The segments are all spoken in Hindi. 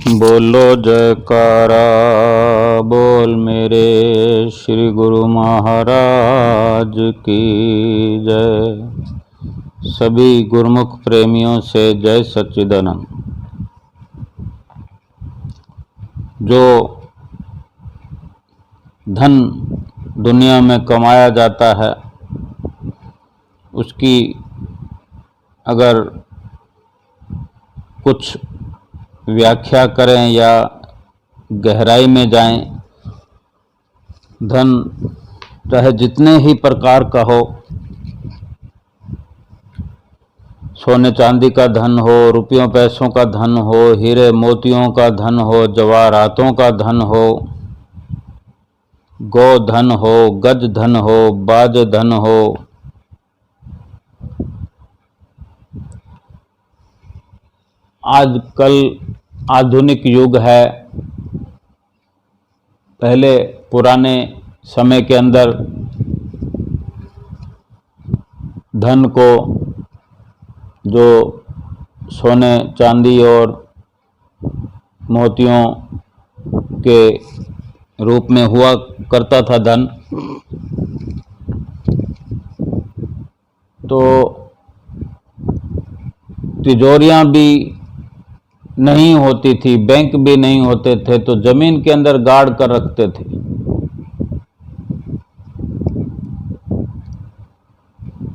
बोलो जयकारा बोल मेरे श्री गुरु महाराज की जय। सभी गुरुमुख प्रेमियों से जय सच्चिदानंद। जो धन दुनिया में कमाया जाता है उसकी अगर कुछ व्याख्या करें या गहराई में जाएं, धन चाहे जितने ही प्रकार का हो, सोने चांदी का धन हो, रुपयों पैसों का धन हो, हीरे मोतियों का धन हो, जवाहरातों का धन हो, गो धन हो, गज धन हो, बाज धन हो, आजकल आधुनिक युग है। पहले पुराने समय के अंदर धन को जो सोने चांदी और मोतियों के रूप में हुआ करता था धन, तो तिजोरियां भी नहीं होती थी, बैंक भी नहीं होते थे, तो जमीन के अंदर गाड़ कर रखते थे।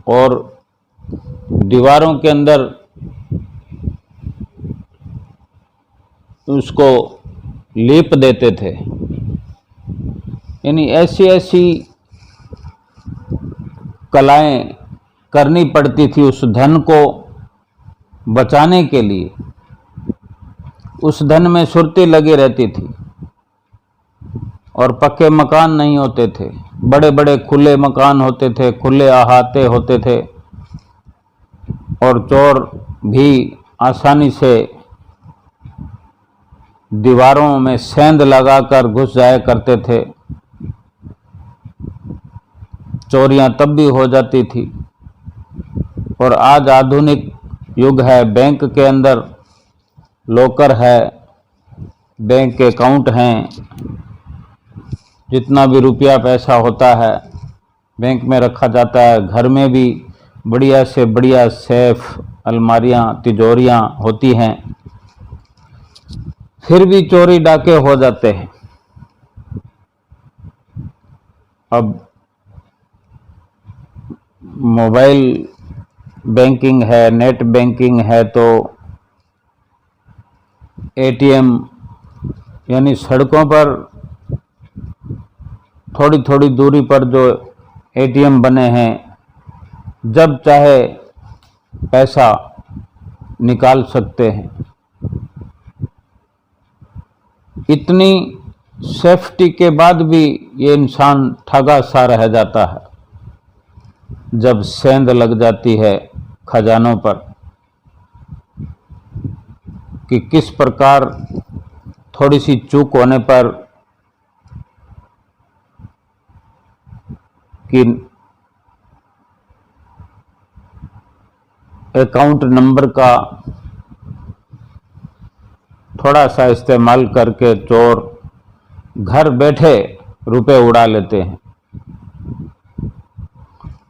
और दीवारों के अंदर उसको लेप देते थे। यानी ऐसी ऐसी कलाएं करनी पड़ती थी उस धन को बचाने के लिए। उस धन में सुरती लगी रहती थी और पक्के मकान नहीं होते थे, बड़े बड़े खुले मकान होते थे, खुले अहाते होते थे, और चोर भी आसानी से दीवारों में सेंध लगाकर घुस जाया करते थे। चोरियां तब भी हो जाती थी। और आज आधुनिक युग है, बैंक के अंदर लॉकर है, बैंक के अकाउंट हैं, जितना भी रुपया पैसा होता है बैंक में रखा जाता है। घर में भी बढ़िया से बढ़िया सेफ, अलमारियां, तिजोरियां होती हैं, फिर भी चोरी डाके हो जाते हैं। अब मोबाइल बैंकिंग है, नेट बैंकिंग है, तो एटीएम यानी सड़कों पर थोड़ी थोड़ी दूरी पर जो एटीएम बने हैं, जब चाहे पैसा निकाल सकते हैं। इतनी सेफ्टी के बाद भी ये इंसान ठगा सा रह जाता है जब सेंध लग जाती है खजानों पर, कि किस प्रकार थोड़ी सी चूक होने पर कि अकाउंट नंबर का थोड़ा सा इस्तेमाल करके चोर घर बैठे रुपए उड़ा लेते हैं।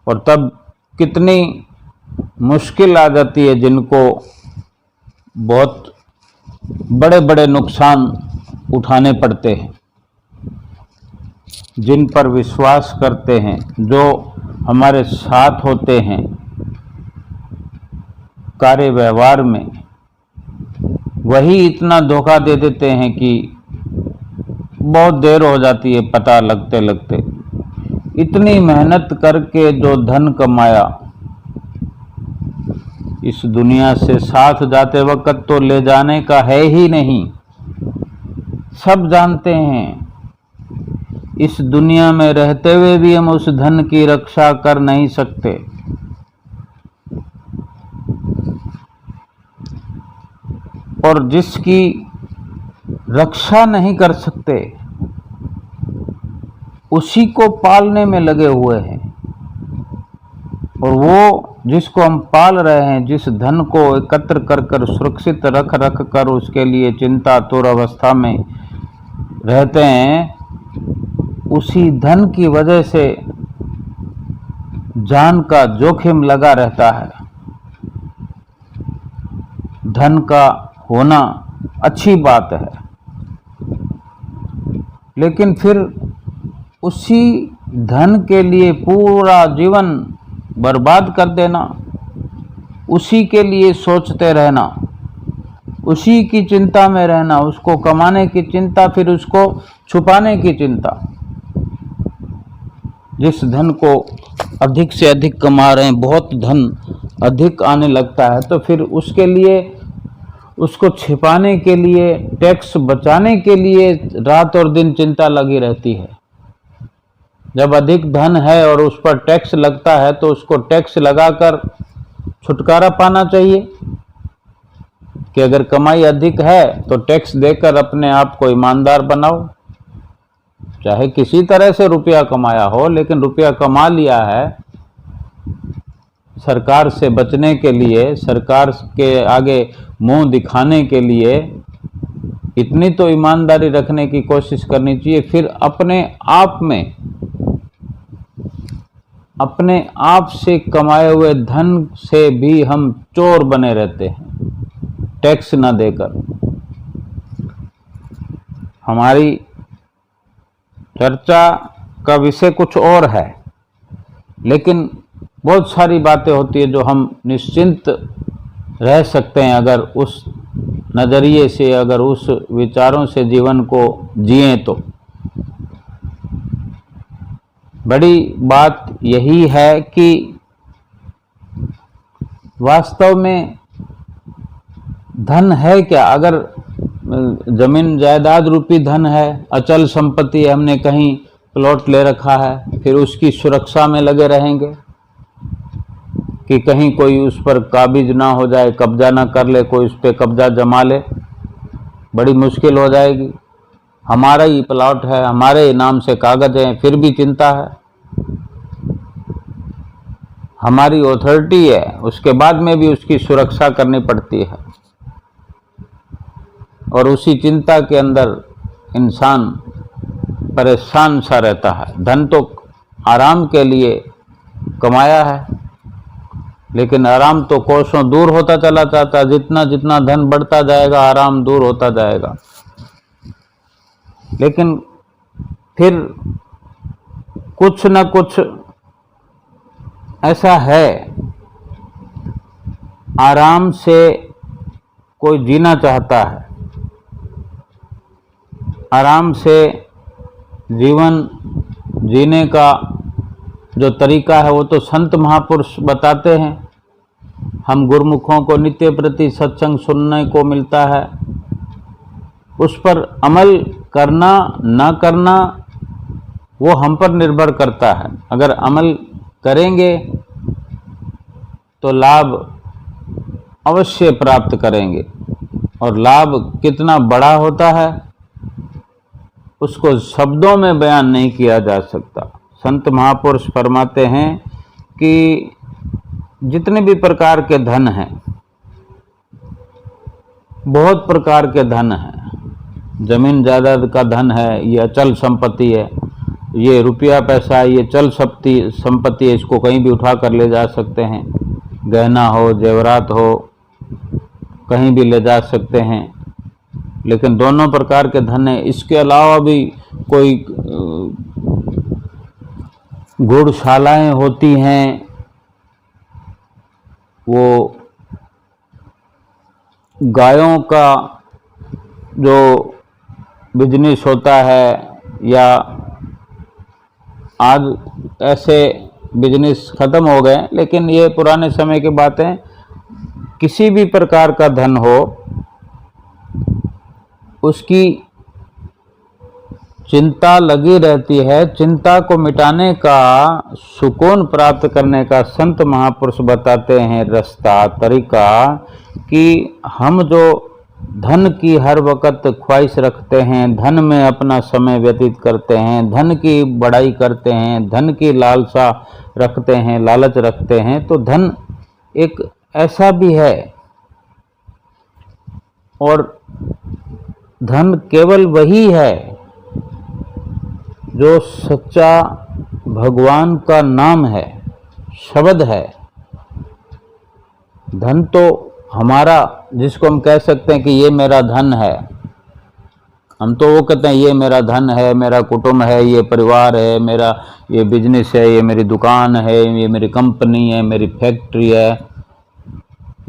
और तब कितनी मुश्किल आ जाती है, जिनको बहुत बड़े बड़े नुकसान उठाने पड़ते हैं, जिन पर विश्वास करते हैं, जो हमारे साथ होते हैं कार्य व्यवहार में, वही इतना धोखा दे देते हैं कि बहुत देर हो जाती है पता लगते लगते। इतनी मेहनत करके जो धन कमाया, इस दुनिया से साथ जाते वक्त तो ले जाने का है ही नहीं। सब जानते हैं इस दुनिया में रहते हुए भी हम उस धन की रक्षा कर नहीं सकते। और जिसकी रक्षा नहीं कर सकते उसी को पालने में लगे हुए हैं, और वो जिसको हम पाल रहे हैं, जिस धन को एकत्र कर कर सुरक्षित रख रख कर उसके लिए चिंतातुर अवस्था में रहते हैं, उसी धन की वजह से जान का जोखिम लगा रहता है। धन का होना अच्छी बात है, लेकिन फिर उसी धन के लिए पूरा जीवन बर्बाद कर देना, उसी के लिए सोचते रहना, उसी की चिंता में रहना, उसको कमाने की चिंता, फिर उसको छुपाने की चिंता। जिस धन को अधिक से अधिक कमा रहे हैं, बहुत धन अधिक आने लगता है, तो फिर उसके लिए, उसको छिपाने के लिए, टैक्स बचाने के लिए रात और दिन चिंता लगी रहती है। जब अधिक धन है और उस पर टैक्स लगता है तो उसको टैक्स लगाकर छुटकारा पाना चाहिए कि अगर कमाई अधिक है तो टैक्स देकर अपने आप को ईमानदार बनाओ। चाहे किसी तरह से रुपया कमाया हो, लेकिन रुपया कमा लिया है सरकार से बचने के लिए, सरकार के आगे मुंह दिखाने के लिए, इतनी तो ईमानदारी रखने की कोशिश करनी चाहिए। फिर अपने आप से कमाए हुए धन से भी हम चोर बने रहते हैं, टैक्स न देकर। हमारी चर्चा का विषय कुछ और है, लेकिन बहुत सारी बातें होती है जो हम निश्चिंत रह सकते हैं अगर उस नज़रिए से, अगर उस विचारों से जीवन को जिए तो। बड़ी बात यही है कि वास्तव में धन है क्या। अगर जमीन जायदाद रूपी धन है, अचल संपत्ति है, हमने कहीं प्लॉट ले रखा है, फिर उसकी सुरक्षा में लगे रहेंगे कि कहीं कोई उस पर काबिज ना हो जाए, कब्जा ना कर ले, कोई उस पर कब्जा जमा ले, बड़ी मुश्किल हो जाएगी। हमारा ही प्लॉट है, हमारे नाम से कागज हैं, फिर भी चिंता है। हमारी अथॉरिटी है, उसके बाद में भी उसकी सुरक्षा करनी पड़ती है, और उसी चिंता के अंदर इंसान परेशान सा रहता है। धन तो आराम के लिए कमाया है, लेकिन आराम तो कोसों दूर होता चला जाता है। जितना जितना धन बढ़ता जाएगा, आराम दूर होता जाएगा। लेकिन फिर कुछ न कुछ ऐसा है, आराम से कोई जीना चाहता है, आराम से जीवन जीने का जो तरीका है वो तो संत महापुरुष बताते हैं। हम गुरुमुखों को नित्य प्रति सत्संग सुनने को मिलता है, उस पर अमल करना ना करना वो हम पर निर्भर करता है। अगर अमल करेंगे तो लाभ अवश्य प्राप्त करेंगे, और लाभ कितना बड़ा होता है उसको शब्दों में बयान नहीं किया जा सकता। संत महापुरुष फरमाते हैं कि जितने भी प्रकार के धन हैं, बहुत प्रकार के धन हैं। जमीन जायदाद का धन है, ये अचल संपत्ति है, ये रुपया पैसा है, ये चल संपत्ति है, इसको कहीं भी उठा कर ले जा सकते हैं। गहना हो, जेवरात हो, कहीं भी ले जा सकते हैं। लेकिन दोनों प्रकार के धन है। इसके अलावा भी कोई गौशालाएं होती हैं, वो गायों का जो बिजनेस होता है, या आज ऐसे बिजनेस खत्म हो गए, लेकिन ये पुराने समय की बातें। किसी भी प्रकार का धन हो, उसकी चिंता लगी रहती है। चिंता को मिटाने का, सुकून प्राप्त करने का संत महापुरुष बताते हैं रास्ता, तरीका, कि हम जो धन की हर वक्त ख्वाहिश रखते हैं, धन में अपना समय व्यतीत करते हैं, धन की बड़ाई करते हैं, धन की लालसा रखते हैं, लालच रखते हैं, तो धन एक ऐसा भी है, और धन केवल वही है जो सच्चा भगवान का नाम है, शब्द है। धन तो हमारा, जिसको हम कह सकते हैं कि ये मेरा धन है, हम तो वो कहते हैं ये मेरा धन है, मेरा कुटुंब है, ये परिवार है, मेरा ये बिजनेस है, ये मेरी दुकान है, ये मेरी कंपनी है, मेरी फैक्ट्री है,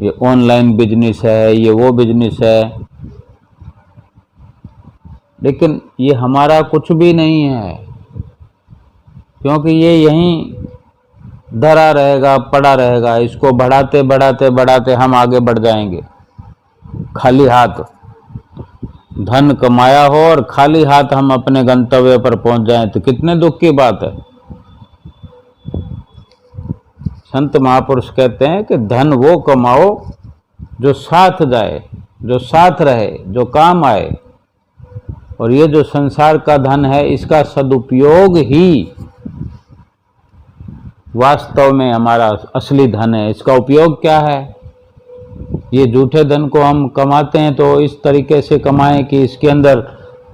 ये ऑनलाइन बिजनेस है, ये वो बिजनेस है। लेकिन ये हमारा कुछ भी नहीं है, क्योंकि ये यहीं धरा रहेगा, पड़ा रहेगा। इसको बढ़ाते बढ़ाते बढ़ाते हम आगे बढ़ जाएंगे खाली हाथ। धन कमाया हो और खाली हाथ हम अपने गंतव्य पर पहुंच जाएं तो कितने दुख की बात है। संत महापुरुष कहते हैं कि धन वो कमाओ जो साथ जाए, जो साथ रहे, जो काम आए। और ये जो संसार का धन है, इसका सदुपयोग ही वास्तव में हमारा असली धन है। इसका उपयोग क्या है? ये झूठे धन को हम कमाते हैं तो इस तरीके से कमाएं कि इसके अंदर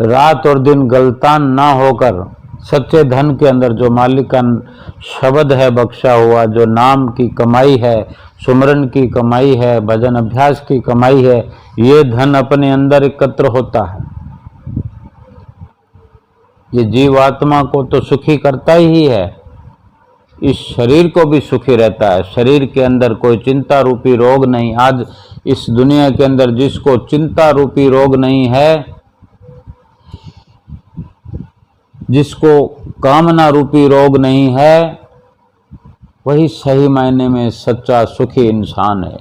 रात और दिन गलतान ना होकर सच्चे धन के अंदर जो मालिक का शब्द है बख्शा हुआ, जो नाम की कमाई है, सुमरन की कमाई है, भजन अभ्यास की कमाई है, ये धन अपने अंदर एकत्र होता है। ये जीवात्मा को तो सुखी करता ही है, इस शरीर को भी सुखी रहता है। शरीर के अंदर कोई चिंता रूपी रोग नहीं। आज इस दुनिया के अंदर जिसको चिंता रूपी रोग नहीं है, जिसको कामना रूपी रोग नहीं है, वही सही मायने में सच्चा सुखी इंसान है,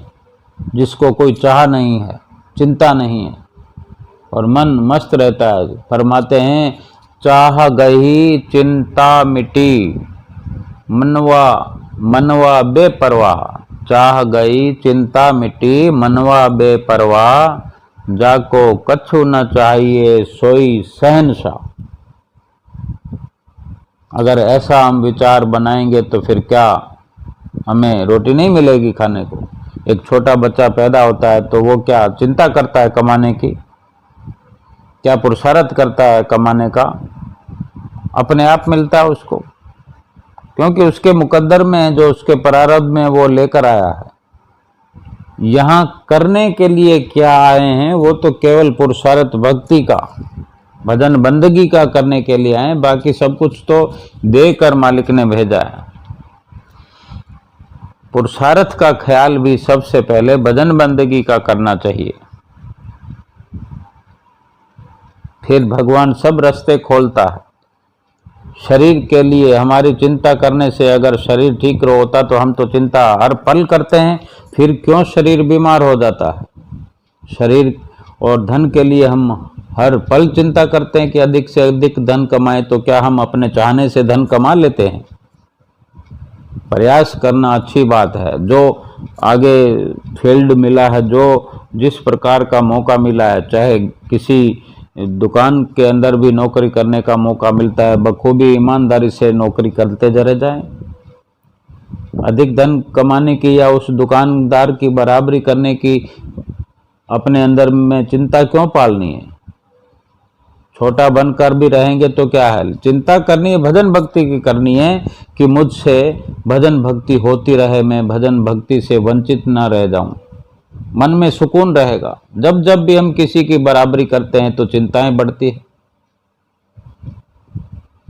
जिसको कोई चाह नहीं है, चिंता नहीं है और मन मस्त रहता है। फरमाते हैं, चाह गई चिंता मिटी, मनवा बेपरवाह। चाह गई चिंता मिटी, मनवा बेपरवाह। जाको कछु न चाहिए सोई शहंशाह। अगर ऐसा हम विचार बनाएंगे तो फिर क्या हमें रोटी नहीं मिलेगी खाने को? एक छोटा बच्चा पैदा होता है तो वो क्या चिंता करता है कमाने की? क्या पुरुषार्थ करता है कमाने का? अपने आप मिलता है उसको, क्योंकि उसके मुकद्दर में, जो उसके प्रारब्ध में वो लेकर आया है। यहाँ करने के लिए क्या आए हैं? वो तो केवल पुरुषार्थ भक्ति का, भजन बंदगी का करने के लिए आए। बाकी सब कुछ तो देकर मालिक ने भेजा है। पुरुषार्थ का ख्याल भी सबसे पहले भजन बंदगी का करना चाहिए, फिर भगवान सब रास्ते खोलता है। शरीर के लिए हमारी चिंता करने से अगर शरीर ठीक होता तो हम तो चिंता हर पल करते हैं, फिर क्यों शरीर बीमार हो जाता है? शरीर और धन के लिए हम हर पल चिंता करते हैं कि अधिक से अधिक धन कमाएं, तो क्या हम अपने चाहने से धन कमा लेते हैं? प्रयास करना अच्छी बात है। जो आगे फील्ड मिला है, जो जिस प्रकार का मौका मिला है, चाहे किसी दुकान के अंदर भी नौकरी करने का मौका मिलता है, बखूबी ईमानदारी से नौकरी करते चले जाएं। अधिक धन कमाने की या उस दुकानदार की बराबरी करने की अपने अंदर में चिंता क्यों पालनी है? छोटा बनकर भी रहेंगे तो क्या है? चिंता करनी है भजन भक्ति की करनी है कि मुझसे भजन भक्ति होती रहे, मैं भजन भक्ति से वंचित ना रह जाऊं। मन में सुकून रहेगा। जब जब भी हम किसी की बराबरी करते हैं तो चिंताएं बढ़ती है।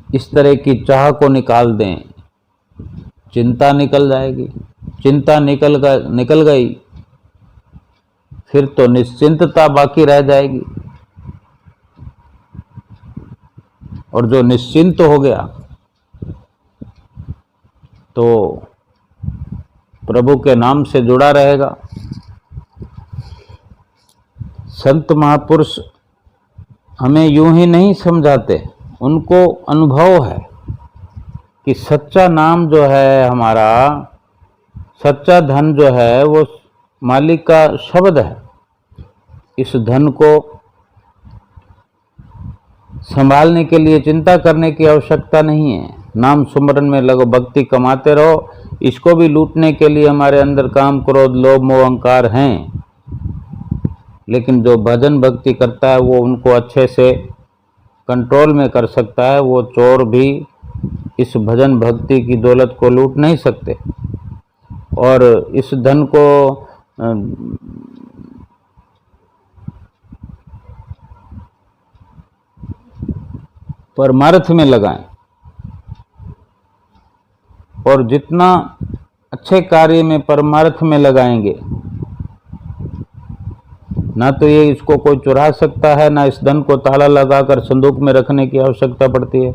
इस तरह की चाह को निकाल दें, चिंता निकल जाएगी। चिंता निकल गई, फिर तो निश्चिंतता बाकी रह जाएगी। और जो निश्चिंत हो गया तो प्रभु के नाम से जुड़ा रहेगा। संत महापुरुष हमें यूं ही नहीं समझाते, उनको अनुभव है कि सच्चा नाम जो है हमारा, सच्चा धन जो है वो मालिक का शब्द है। इस धन को संभालने के लिए चिंता करने की आवश्यकता नहीं है। नाम सुमरन में लगो, भक्ति कमाते रहो, इसको भी लूटने के लिए हमारे अंदर काम, क्रोध, लोभ, मोह, अहंकार हैं। लेकिन जो भजन भक्ति करता है वो उनको अच्छे से कंट्रोल में कर सकता है। वो चोर भी इस भजन भक्ति की दौलत को लूट नहीं सकते। और इस धन को परमार्थ में लगाएं, और जितना अच्छे कार्य में परमार्थ में लगाएंगे, ना तो ये इसको कोई चुरा सकता है, ना इस धन को ताला लगाकर संदूक में रखने की आवश्यकता पड़ती है।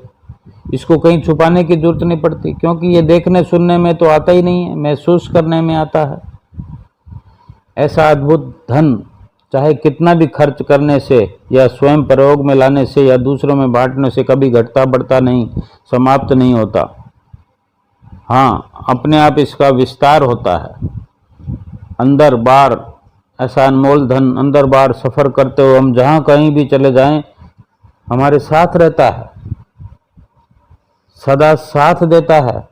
इसको कहीं छुपाने की जरूरत नहीं पड़ती, क्योंकि ये देखने सुनने में तो आता ही नहीं है, महसूस करने में आता है। ऐसा अद्भुत धन चाहे कितना भी खर्च करने से या स्वयं प्रयोग में लाने से या दूसरों में बांटने से कभी घटता बढ़ता नहीं, समाप्त नहीं होता। हाँ, अपने आप इसका विस्तार होता है। अंदर बाहर ऐसा अनमोल धन अंदर बाहर सफर करते हुए हम जहाँ कहीं भी चले जाएं हमारे साथ रहता है, सदा साथ देता है,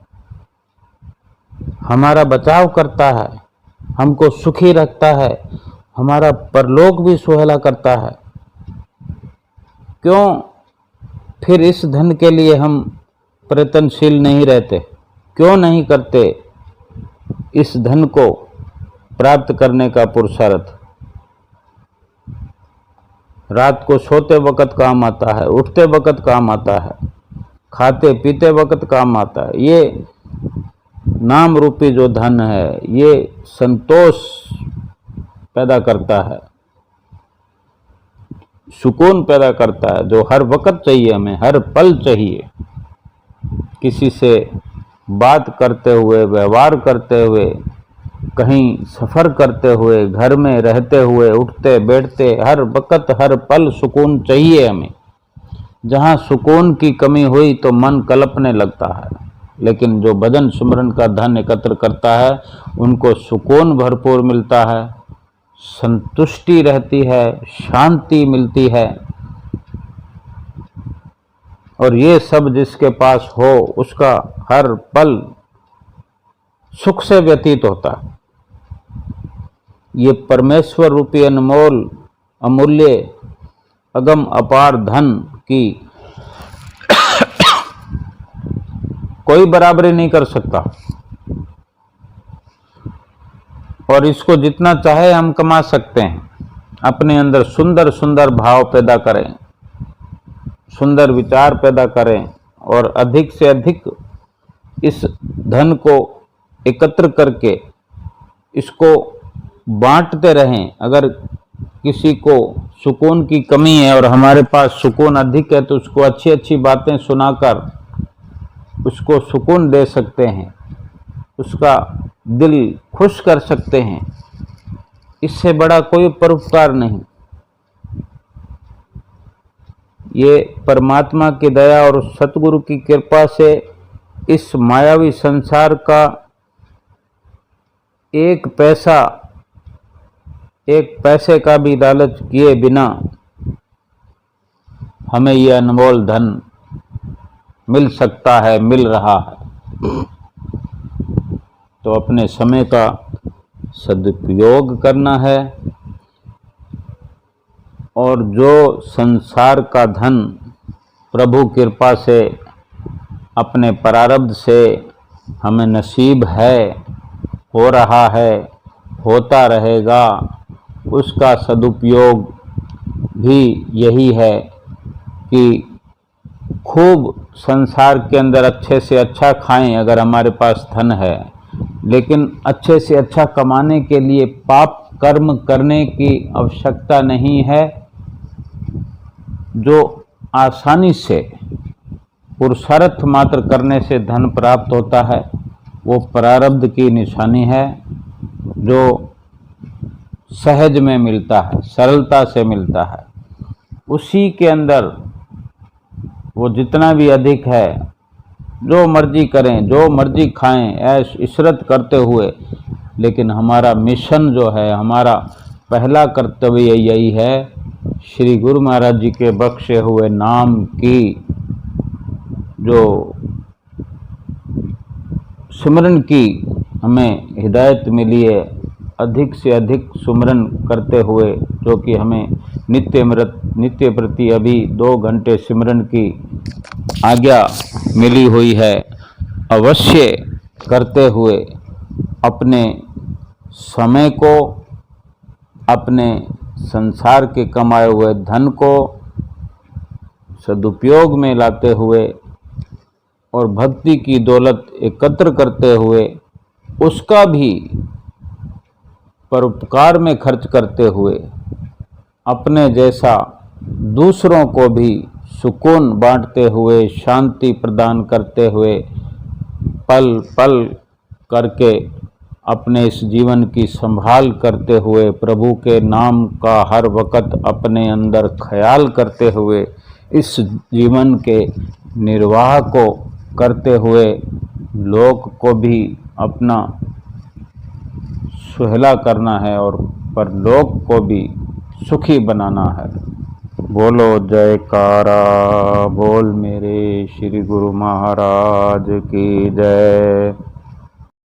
हमारा बचाव करता है, हमको सुखी रखता है, हमारा परलोक भी सुहेला करता है। क्यों फिर इस धन के लिए हम प्रयत्नशील नहीं रहते? क्यों नहीं करते इस धन को प्राप्त करने का पुरुषार्थ? रात को सोते वक्त काम आता है, उठते वक्त काम आता है, खाते पीते वक्त काम आता है। ये नाम रूपी जो धन है ये संतोष पैदा करता है, सुकून पैदा करता है, जो हर वक्त चाहिए, हमें हर पल चाहिए। किसी से बात करते हुए, व्यवहार करते हुए, कहीं सफर करते हुए, घर में रहते हुए, उठते बैठते, हर वक्त हर पल सुकून चाहिए हमें। जहाँ सुकून की कमी हुई तो मन कलपने लगता है। लेकिन जो भजन सुमरन का धन एकत्र करता है उनको सुकून भरपूर मिलता है, संतुष्टि रहती है, शांति मिलती है। और ये सब जिसके पास हो उसका हर पल सुख से व्यतीत होता है। ये परमेश्वर रूपी अनमोल अमूल्य अगम अपार धन की कोई बराबरी नहीं कर सकता। और इसको जितना चाहे हम कमा सकते हैं। अपने अंदर सुंदर सुंदर भाव पैदा करें, सुंदर विचार पैदा करें और अधिक से अधिक इस धन को एकत्र करके इसको बांटते रहें। अगर किसी को सुकून की कमी है और हमारे पास सुकून अधिक है तो उसको अच्छी अच्छी बातें सुनाकर उसको सुकून दे सकते हैं, उसका दिल खुश कर सकते हैं। इससे बड़ा कोई परोपकार नहीं। ये परमात्मा की दया और सतगुरु की कृपा से इस मायावी संसार का एक पैसे का भी लालच किए बिना हमें यह अनमोल धन मिल सकता है, मिल रहा है। तो अपने समय का सदुपयोग करना है और जो संसार का धन प्रभु कृपा से अपने प्रारब्ध से हमें नसीब है, हो रहा है, होता रहेगा, उसका सदुपयोग भी यही है कि खूब संसार के अंदर अच्छे से अच्छा खाएं अगर हमारे पास धन है। लेकिन अच्छे से अच्छा कमाने के लिए पाप कर्म करने की आवश्यकता नहीं है। जो आसानी से पुरुषार्थ मात्र करने से धन प्राप्त होता है वो प्रारब्ध की निशानी है, जो सहज में मिलता है, सरलता से मिलता है। उसी के अंदर वो जितना भी अधिक है, जो मर्जी करें, जो मर्जी खाएं, ऐश इशरत करते हुए। लेकिन हमारा मिशन जो है, हमारा पहला कर्तव्य यही है, श्री गुरु महाराज जी के बख्शे हुए नाम की जो सिमरन की हमें हिदायत मिली है, अधिक से अधिक सुमरन करते हुए, जो कि हमें नित्य प्रति अभी 2 घंटे सिमरन की आज्ञा मिली हुई है। अवश्य करते हुए अपने समय को, अपने संसार के कमाए हुए धन को सदुपयोग में लाते हुए और भक्ति की दौलत एकत्र करते हुए उसका भी परोपकार में खर्च करते हुए अपने जैसा दूसरों को भी सुकून बांटते हुए, शांति प्रदान करते हुए, पल पल करके अपने इस जीवन की संभाल करते हुए, प्रभु के नाम का हर वक्त अपने अंदर ख्याल करते हुए इस जीवन के निर्वाह को करते हुए लोक को भी अपना सुहला करना है और परलोक को भी सुखी बनाना है। बोलो जयकारा बोल मेरे श्री गुरु महाराज की जय।